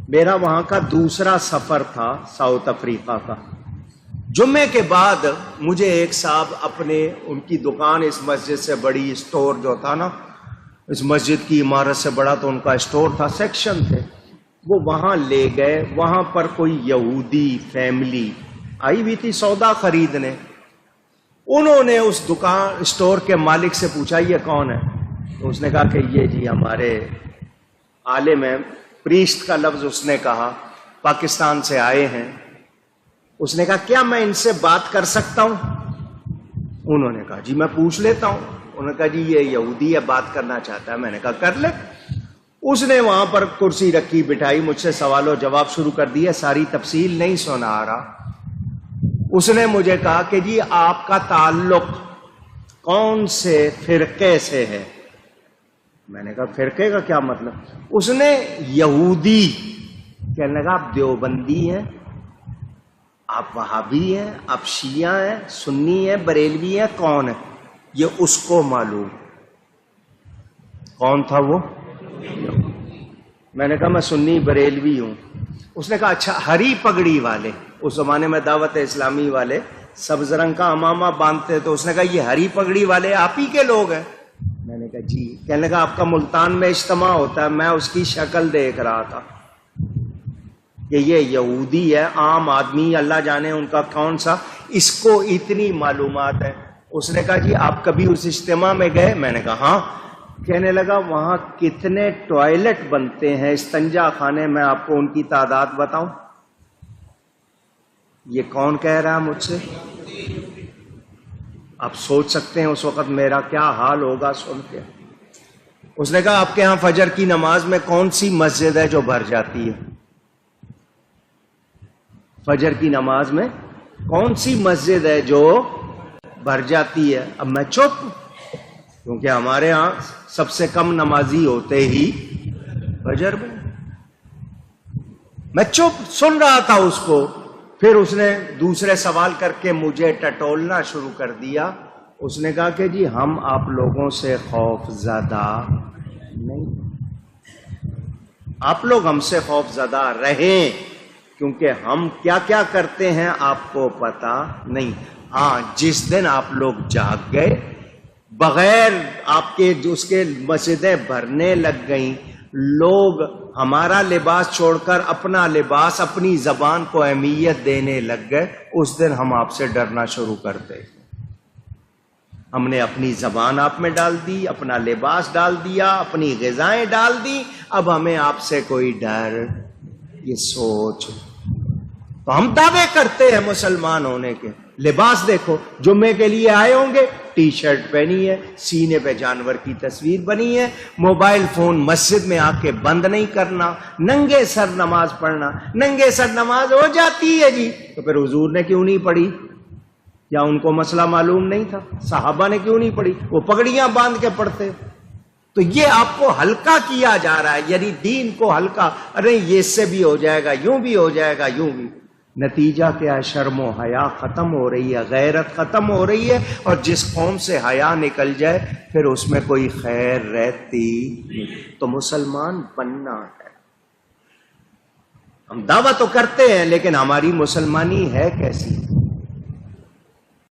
میرا وہاں کا دوسرا سفر تھا ساؤتھ افریقہ کا. جمعے کے بعد مجھے ایک صاحب اپنے ان کی دکان اس مسجد سے بڑی، اسٹور جو تھا نا اس مسجد کی عمارت سے بڑا، تو ان کا اسٹور تھا، سیکشن تھے، وہ وہاں لے گئے. وہاں پر کوئی یہودی فیملی آئی ہوئی تھی سودا خریدنے. انہوں نے اس دکان اسٹور کے مالک سے پوچھا یہ کون ہے؟ تو اس نے کہا کہ یہ جی ہمارے عالم ہیں. پریسٹ کا لفظ اس نے کہا، پاکستان سے آئے ہیں. اس نے کہا کیا میں ان سے بات کر سکتا ہوں؟ انہوں نے کہا جی میں پوچھ لیتا ہوں. انہوں نے کہا جی یہ یہودی ہے، بات کرنا چاہتا ہے. میں نے کہا کر لے. اس نے وہاں پر کرسی رکھی، بٹھائی، مجھ سے سوال و جواب شروع کر دیا. ساری تفصیل نہیں سنا آ رہا. اس نے مجھے کہا کہ جی آپ کا تعلق کون سے فرقے سے ہے؟ میں نے کہا فرقے کا کیا مطلب؟ اس نے یہودی کہنے لگا آپ دیوبندی ہیں، آپ وہابی ہیں، آپ شیعہ ہیں، سنی ہیں، بریلوی ہیں، کون ہے؟ یہ اس کو معلوم. کون تھا وہ؟ میں نے کہا میں سنی بریلوی ہوں. اس نے کہا اچھا ہری پگڑی والے، اس زمانے میں دعوت اسلامی والے سبز رنگ کا امامہ باندھتے. تو اس نے کہا یہ ہری پگڑی والے آپ ہی کے لوگ ہیں؟ میں نے کہا جی. کہنے لگا آپ کا ملتان میں اجتماع ہوتا ہے، میں اس کی شکل دیکھ رہا تھا کہ یہ یہودی ہے، عام آدمی، اللہ جانے ان کا کون سا، اس کو اتنی معلومات ہے. اس نے کہا جی آپ کبھی اس اجتماع میں گئے؟ میں نے کہا ہاں. کہنے لگا وہاں کتنے ٹوائلٹ بنتے ہیں، استنجا خانے، میں آپ کو ان کی تعداد بتاؤں؟ یہ کون کہہ رہا ہے مجھ سے؟ آپ سوچ سکتے ہیں اس وقت میرا کیا حال ہوگا سن کے. اس نے کہا آپ کے ہاں فجر کی نماز میں کون سی مسجد ہے جو بھر جاتی ہے؟ فجر کی نماز میں کون سی مسجد ہے جو بھر جاتی ہے؟ اب میں چپ، کیونکہ ہمارے ہاں سب سے کم نمازی ہوتے ہی فجر میں چپ سن رہا تھا اس کو. پھر اس نے دوسرے سوال کر کے مجھے ٹٹولنا شروع کر دیا. اس نے کہا کہ جی ہم آپ لوگوں سے خوف زدہ نہیں، آپ لوگ ہم سے خوف زدہ رہیں، کیونکہ ہم کیا کیا کرتے ہیں آپ کو پتا نہیں. ہاں جس دن آپ لوگ جاگ گئے، بغیر آپ کے اس کے مسجدیں بھرنے لگ گئیں، لوگ ہمارا لباس چھوڑ کر اپنا لباس، اپنی زبان کو اہمیت دینے لگ گئے، اس دن ہم آپ سے ڈرنا شروع کرتے. ہم نے اپنی زبان آپ میں ڈال دی، اپنا لباس ڈال دیا، اپنی غذائیں ڈال دی، اب ہمیں آپ سے کوئی ڈر. یہ سوچ. تو ہم دعوے کرتے ہیں مسلمان ہونے کے. لباس دیکھو، جمعے کے لیے آئے ہوں گے، ٹی شرٹ پہنی ہے، سینے پہ جانور کی تصویر بنی ہے، موبائل فون مسجد میں آ کے بند نہیں کرنا، ننگے سر نماز پڑھنا. ننگے سر نماز ہو جاتی ہے جی، تو پھر حضور نے کیوں نہیں پڑھی؟ یا ان کو مسئلہ معلوم نہیں تھا؟ صحابہ نے کیوں نہیں پڑھی؟ وہ پگڑیاں باندھ کے پڑھتے. تو یہ آپ کو ہلکا کیا جا رہا ہے، یعنی دین کو ہلکا. ارے یہ اس سے بھی ہو جائے گا، یوں بھی ہو جائے گا، یوں بھی. نتیجہ کیا ہے؟ شرم و حیا ختم ہو رہی ہے، غیرت ختم ہو رہی ہے. اور جس قوم سے حیا نکل جائے پھر اس میں کوئی خیر رہتی نہیں. تو مسلمان بننا ہے. ہم دعویٰ تو کرتے ہیں لیکن ہماری مسلمانی ہے کیسی؟